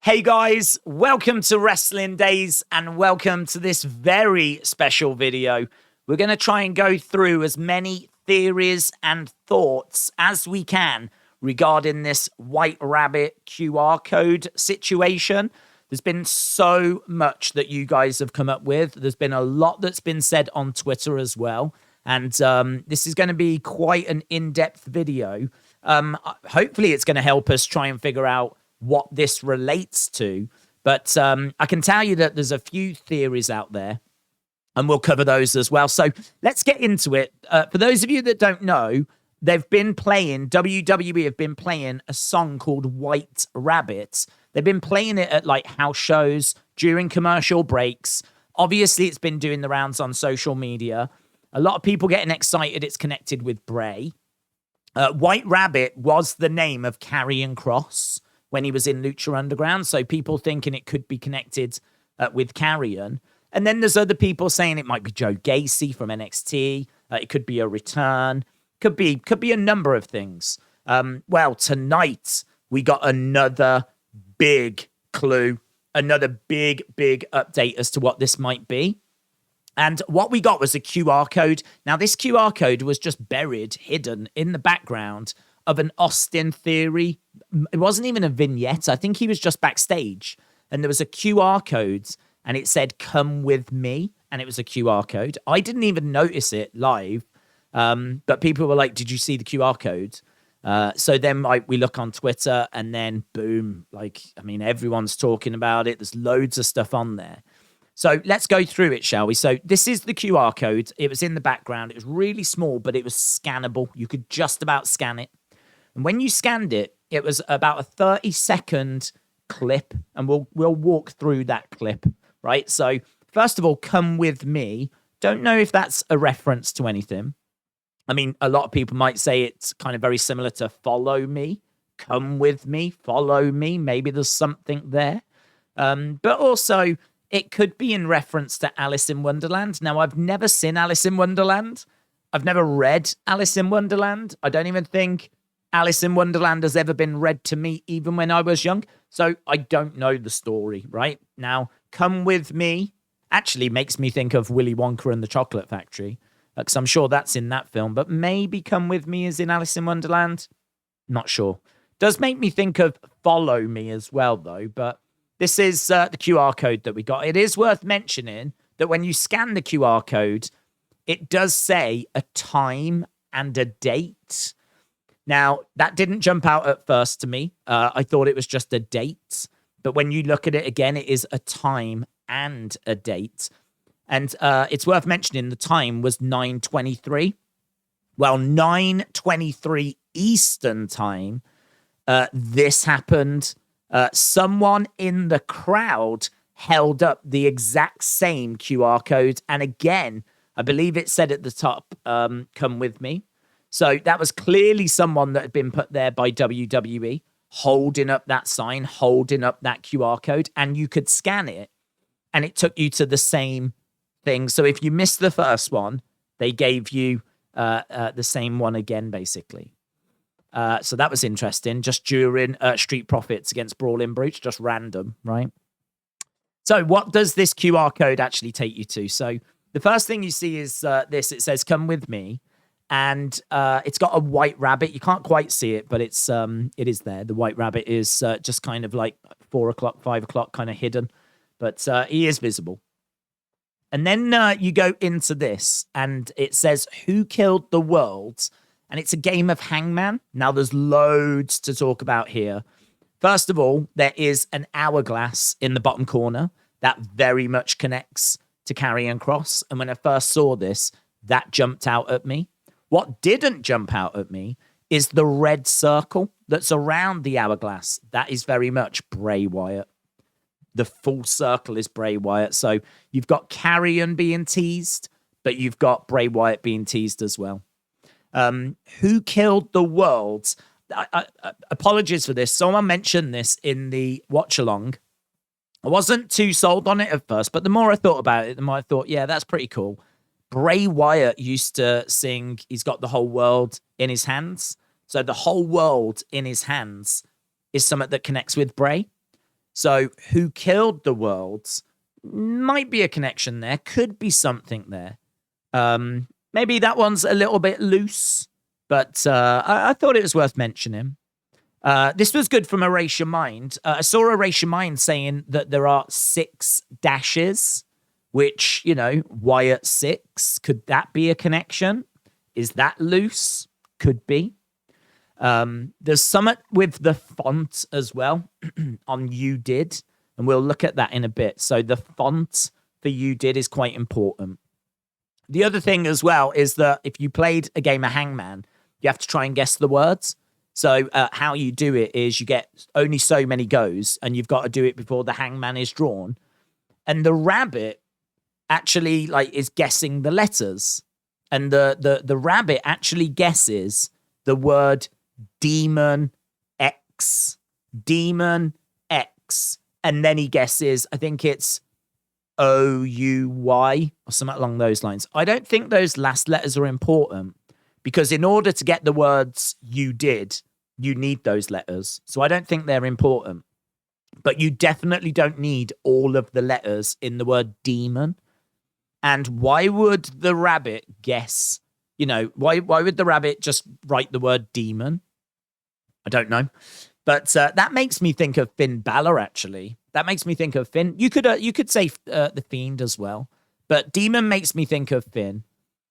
Hey guys, welcome to Wrestling Days and welcome to this very special video. We're going to try and go through as many theories and thoughts as we can regarding this White Rabbit QR code situation. There's been so much that you guys have come up with. There's been a lot that's been said on Twitter as well. And this is going to be quite an in-depth video. Hopefully it's going to help us try and figure out what this relates to. But I can tell you that there's a few theories out there, and we'll cover those as well. So let's get into it. For those of you that don't know, WWE have been playing a song called White Rabbit. They've been playing it at like house shows during commercial breaks. Obviously, it's been doing the rounds on social media. A lot of people getting excited it's connected with Bray. White Rabbit was the name of Karrion Kross when he was in Lucha Underground, so people thinking it could be connected with Karrion. And then there's other people saying it might be Joe Gacy from NXT. It could be a return. Could be a number of things. Well, tonight we got another big clue, another big update as to what this might be. And what we got was a QR code. Now, this QR code was just buried, hidden in the background of an Austin Theory. It wasn't even a vignette. I think he was just backstage. And there was a QR code, and it said, "Come with me." And it was a QR code. I didn't even notice it live. But people were like, "Did you see the QR code?" So then we look on Twitter, and then boom, everyone's talking about it. There's loads of stuff on there. So let's go through it, shall we? So this is the QR code. It was in the background. It was really small, but it was scannable. You could just about scan it. And when you scanned it, it was about a 30-second clip, and we'll walk through that clip, right? So first of all, "Come with me." Don't know if that's a reference to anything. I mean, a lot of people might say it's kind of very similar to "follow me." Come with me, follow me. Maybe there's something there. But also, it could be in reference to Alice in Wonderland. Now, I've never seen Alice in Wonderland. I've never read Alice in Wonderland. I don't even think Alice in Wonderland has ever been read to me, even when I was young. So I don't know the story, right? Now, "Come with me" actually makes me think of Willy Wonka and the Chocolate Factory, because I'm sure that's in that film. But maybe "Come with me" is in Alice in Wonderland. Not sure. Does make me think of "Follow Me" as well, though. But this is the QR code that we got. It is worth mentioning that when you scan the QR code, it does say a time and a date. Now, that didn't jump out at first to me. I thought it was just a date. But when you look at it again, it is a time and a date. And it's worth mentioning the time was 9:23. Well, 9:23 Eastern time, this happened. Someone in the crowd held up the exact same QR code. And again, I believe it said at the top, "Come with me." So that was clearly someone that had been put there by WWE, holding up that sign, holding up that QR code, and you could scan it, and it took you to the same thing. So if you missed the first one, they gave you the same one again, basically. So that was interesting, just during Street Profits against Brawling Brutes, just random, right? So what does this QR code actually take you to? So the first thing you see is this. It says, "Come with me." And it's got a white rabbit. You can't quite see it, but it is there. The white rabbit is just kind of like 4 o'clock, 5 o'clock, kind of hidden. But he is visible. And then you go into this, and it says, "Who killed the world?" And it's a game of Hangman. Now, there's loads to talk about here. First of all, there is an hourglass in the bottom corner that very much connects to Karrion Kross. And when I first saw this, that jumped out at me. What didn't jump out at me is the red circle that's around the hourglass. That is very much Bray Wyatt. The full circle is Bray Wyatt. So you've got Karrion being teased, but you've got Bray Wyatt being teased as well. Who killed the world? Apologies for this. Someone mentioned this in the watch-along. I wasn't too sold on it at first, but the more I thought about it, the more I thought, yeah, that's pretty cool. Bray Wyatt used to sing, "He's got the whole world in his hands." So the whole world in his hands is something that connects with Bray. So who killed the worlds might be a connection there. Could be something there. Maybe that one's a little bit loose, but I thought it was worth mentioning. This was good from Erase Your Mind. I saw Erase Your Mind saying that there are 6 dashes, which, Wyatt 6. Could that be a connection? Is that loose? Could be. There's something with the font as well on You Did, and we'll look at that in a bit. So the font for You Did is quite important. The other thing as well is that if you played a game of Hangman, you have to try and guess the words. So how you do it is you get only so many goes, and you've got to do it before the hangman is drawn. And the rabbit actually is guessing the letters. And the rabbit actually guesses the word Demon X. Demon X. And then he guesses, I think it's OUY or something along those lines. I don't think those last letters are important, because in order to get the words You Did, you need those letters. So I don't think they're important. But you definitely don't need all of the letters in the word demon. And why would the rabbit guess? Why would the rabbit just write the word demon? I don't know. But that makes me think of Finn Balor, actually. That makes me think of Finn. You could say the Fiend as well. But demon makes me think of Finn.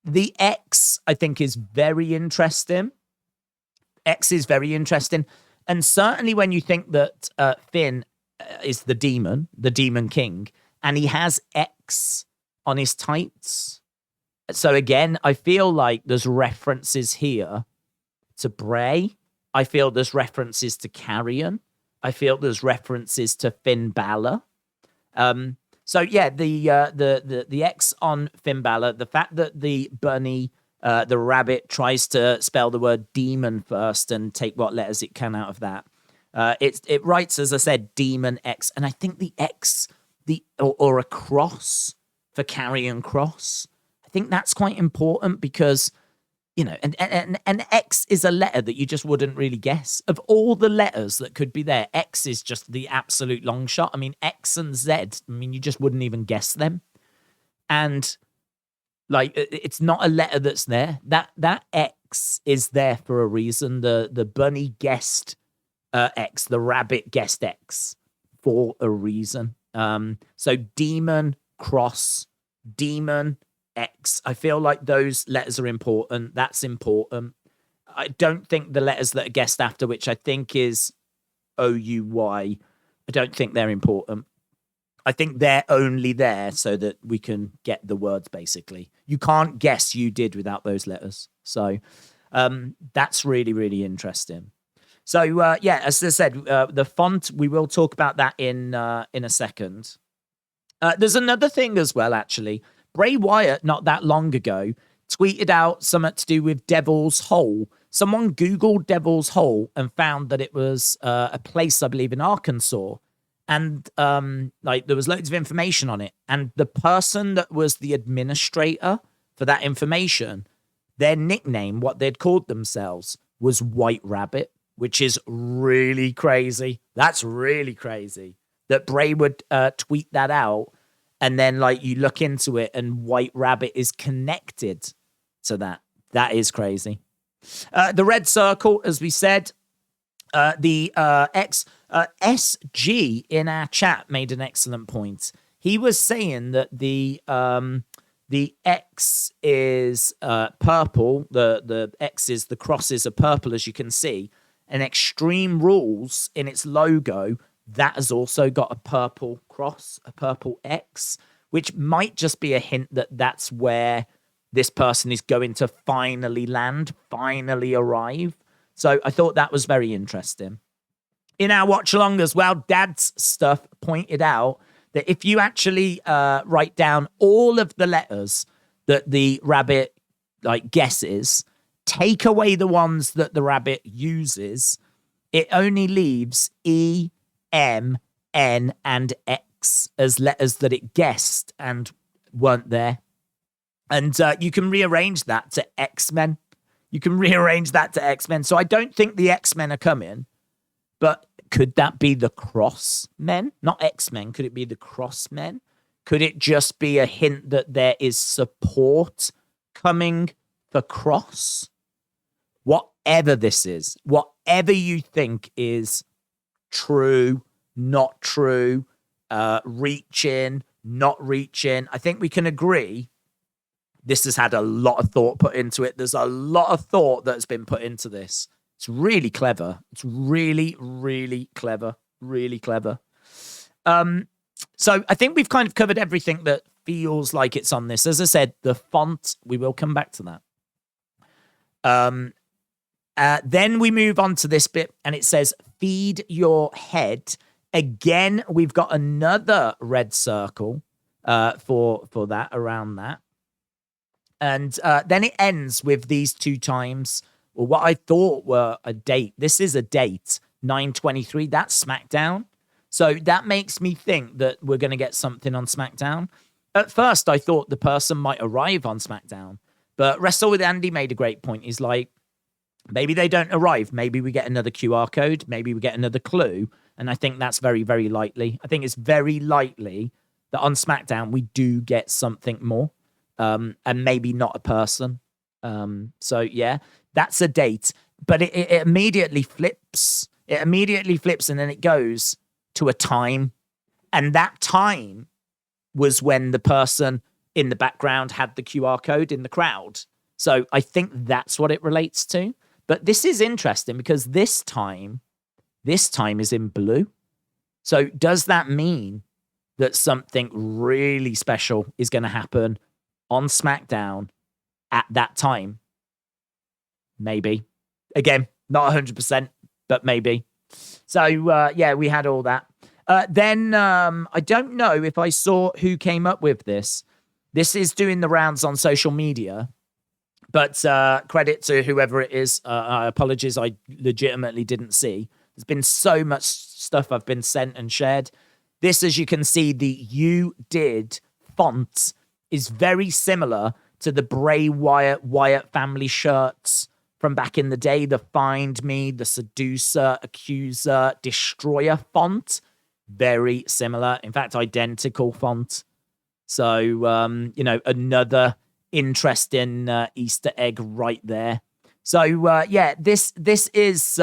The X, I think, is very interesting. X is very interesting. And certainly when you think that Finn is the Demon King, and he has X on his tights. So again, I feel like there's references here to Bray. I feel there's references to Karrion. I feel there's references to Finn Balor. So yeah, the X on Finn Balor, the fact that the bunny, the rabbit, tries to spell the word demon first and take what letters it can out of that. It writes, as I said, Demon X, and I think the X, or a cross for Karrion Kross. I think that's quite important because, and X is a letter that you just wouldn't really guess. Of all the letters that could be there, X is just the absolute long shot. I mean, X and Z, you just wouldn't even guess them. And it's not a letter that's there. That X is there for a reason. The bunny guessed X, the rabbit guessed X for a reason. So Demon Cross, Demon X. I feel like those letters are important. That's important. I don't think the letters that are guessed after, which I think is OUY, I don't think they're important. I think they're only there so that we can get the words, basically. You can't guess You Did without those letters. So that's really, really interesting. So, yeah, as I said, the font, we will talk about that in a second. There's another thing as well, actually. Bray Wyatt, not that long ago, tweeted out something to do with Devil's Hole. Someone Googled Devil's Hole and found that it was a place, I believe, in Arkansas. And there was loads of information on it. And the person that was the administrator for that information, their nickname, what they'd called themselves, was White Rabbit, which is really crazy. That's really crazy that Bray would tweet that out. And then you look into it and White Rabbit is connected to that. That is crazy. The red circle, as we said, the SG in our chat made an excellent point. He was saying that the X is purple. The X's, the crosses are purple, as you can see. And Extreme Rules in its logo, that has also got a purple cross, a purple X, which might just be a hint that that's where this person is going to finally land, finally arrive. So I thought that was very interesting. In our watch along as well, Dad's stuff pointed out that if you actually write down all of the letters that the rabbit guesses, take away the ones that the rabbit uses, it only leaves E, M, N, and X as letters that it guessed and weren't there. And you can rearrange that to X-Men. You can rearrange that to X-Men. So I don't think the X-Men are coming, but Could that be the Cross Men? Not X-Men. Could it be the Cross Men? Could it just be a hint that there is support coming for Cross? Whatever this is, whatever you think is true, not true, reaching, not reaching, I think we can agree this has had a lot of thought put into it. There's a lot of thought that's been put into this. It's really clever. It's really, really clever. Really clever. So I think we've kind of covered everything that feels like it's on this. As I said, the font, we will come back to that. Then we move on to this bit, and it says, feed your head. Again, we've got another red circle for that, around that. And then it ends with these 2 times. Well, what I thought were a date. This is a date, 9/23. That's Smackdown. So that makes me think that we're going to get something on Smackdown. At first, I thought the person might arrive on Smackdown. But Wrestle with Andy made a great point. He's like, maybe they don't arrive. Maybe we get another QR code. Maybe we get another clue. And I think that's very, very likely. I think it's very likely that on Smackdown, we do get something more. And maybe not a person. So, yeah, that's a date. But it immediately flips. It immediately flips, and then it goes to a time. And that time was when the person in the background had the QR code in the crowd. So I think that's what it relates to. But this is interesting because this time is in blue. So does that mean that something really special is going to happen on SmackDown at that time? Maybe. Again, not 100%, but maybe. So, yeah, we had all that. Then I don't know if I saw who came up with this. This is doing the rounds on social media. But credit to whoever it is. Apologies, I legitimately didn't see. There's been so much stuff I've been sent and shared. This, as you can see, the "You Did" font is very similar to the Bray Wyatt family shirts from back in the day. The Find Me, the Seducer, Accuser, Destroyer font. Very similar. In fact, identical font. So, another interesting Easter egg right there. So yeah, this is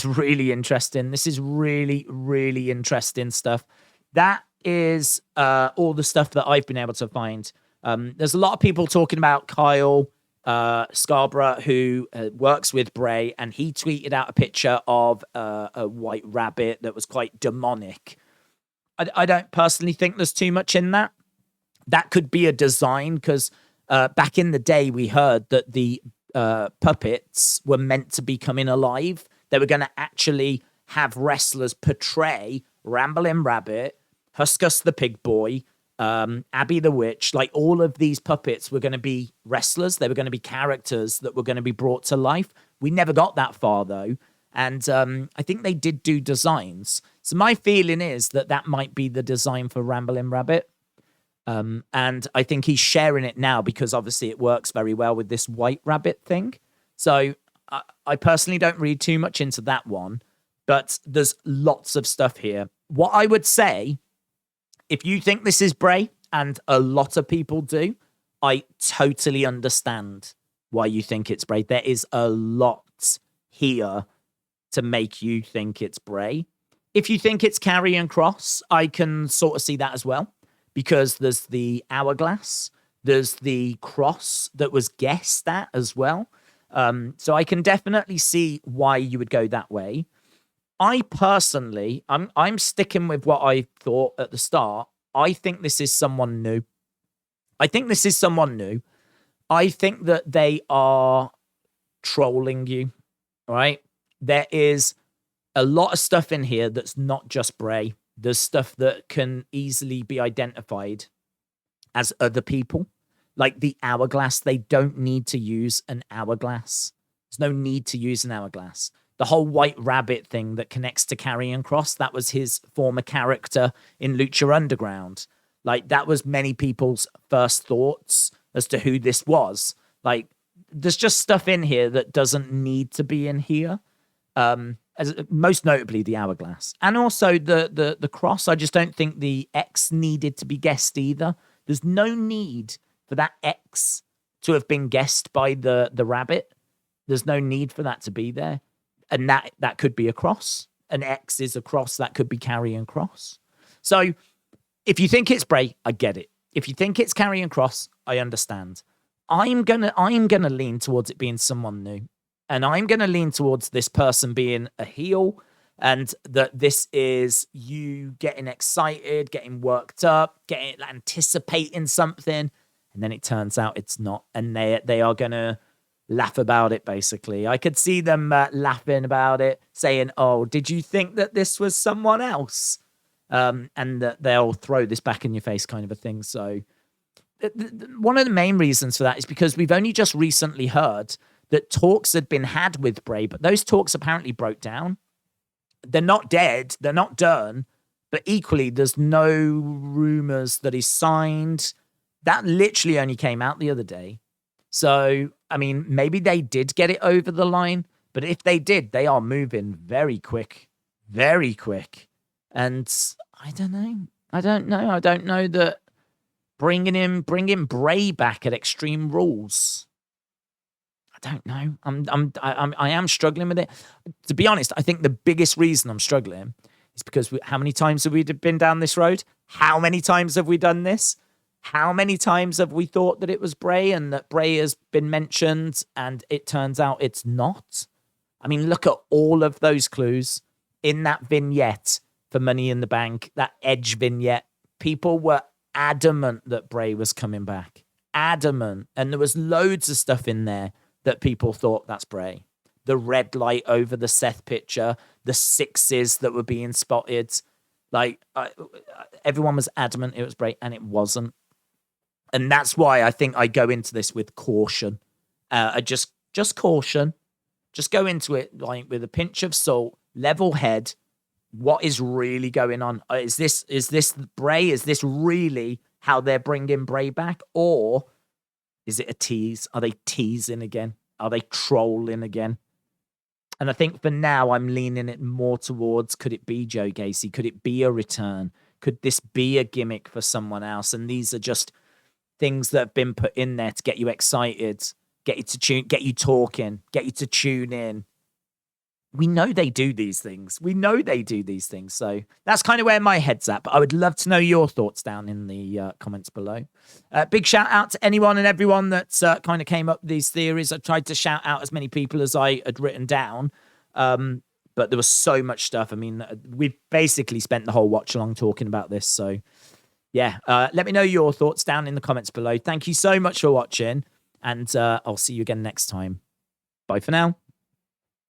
really interesting. This is really, really interesting stuff. That is all the stuff that I've been able to find. There's a lot of people talking about Kyle Scarborough, who works with Bray, and he tweeted out a picture of a white rabbit that was quite demonic. I don't personally think there's too much in that. That could be a design, because back in the day, we heard that the puppets were meant to be coming alive. They were going to actually have wrestlers portray Ramblin' Rabbit, Huskus the Pig Boy, Abby the Witch. Like, all of these puppets were going to be wrestlers. They were going to be characters that were going to be brought to life. We never got that far, though. And I think they did do designs. So my feeling is that that might be the design for Ramblin' Rabbit. And I think he's sharing it now because obviously it works very well with this white rabbit thing. So I personally don't read too much into that one, but there's lots of stuff here. What I would say, if you think this is Bray, and a lot of people do, I totally understand why you think it's Bray. There is a lot here to make you think it's Bray. If you think it's Karrion Kross, I can sort of see that as well. Because there's the Hourglass, there's the cross that was guessed at as well. So I can definitely see why you would go that way. I personally, I'm sticking with what I thought at the start. I think this is someone new. I think that they are trolling you, right? There is a lot of stuff in here that's not just Bray. There's stuff that can easily be identified as other people. Like the Hourglass, they don't need to use an hourglass. There's no need to use an hourglass. The whole white rabbit thing that connects to Karrion Kross, that was his former character in Lucha Underground. Like, that was many people's first thoughts as to who this was. Like, there's just stuff in here that doesn't need to be in here. most notably the Hourglass. And also the Cross. I just don't think the X needed to be guessed either. There's no need for that X to have been guessed by the Rabbit. There's no need for that to be there. And that could be a cross. An X is a cross. That could be Karrion Kross. So if you think it's Bray, I get it. If you think it's Karrion Kross, I understand. I'm gonna lean towards it being someone new. And I'm gonna lean towards this person being a heel, and that this is you getting excited, getting worked up, anticipating something, and then it turns out it's not. And they are gonna laugh about it, basically. I could see them laughing about it, saying, "Oh, did you think that this was someone else?" And that they'll throw this back in your face kind of a thing. So one of the main reasons for that is because we've only just recently heard that talks had been had with Bray, but those talks apparently broke down. They're not dead. They're not done. But equally, there's no rumors that he's signed. That literally only came out the other day. So, I mean, maybe they did get it over the line, but if they did, they are moving very quick. Very quick. And I don't know. I don't know that bringing Bray back at Extreme Rules. I don't know. I am struggling with it. To be honest, I think the biggest reason I'm struggling is because how many times have we been down this road? How many times have we done this? How many times have we thought that it was Bray and that Bray has been mentioned and it turns out it's not? I mean, look at all of those clues in that vignette for Money in the Bank, that Edge vignette. People were adamant that Bray was coming back. Adamant. And there was loads of stuff in there that people thought that's Bray. The red light over the Seth picture, the sixes that were being spotted. Like, everyone was adamant it was Bray, and it wasn't. And that's why I think I go into this with caution. Just caution. Just go into it like with a pinch of salt, level head. What is really going on? Is this Bray? Is this really how they're bringing Bray back? Or is it a tease? Are they teasing again? Are they trolling again? And I think for now, I'm leaning it more towards, could it be Joe Gacy? Could it be a return? Could this be a gimmick for someone else? And these are just things that have been put in there to get you excited, get you talking, get you to tune in. We know they do these things. So that's kind of where my head's at. But I would love to know your thoughts down in the comments below. Big shout out to anyone and everyone that kind of came up with these theories. I tried to shout out as many people as I had written down. But there was so much stuff. I mean, we've basically spent the whole watch along talking about this. So yeah, let me know your thoughts down in the comments below. Thank you so much for watching. And I'll see you again next time. Bye for now.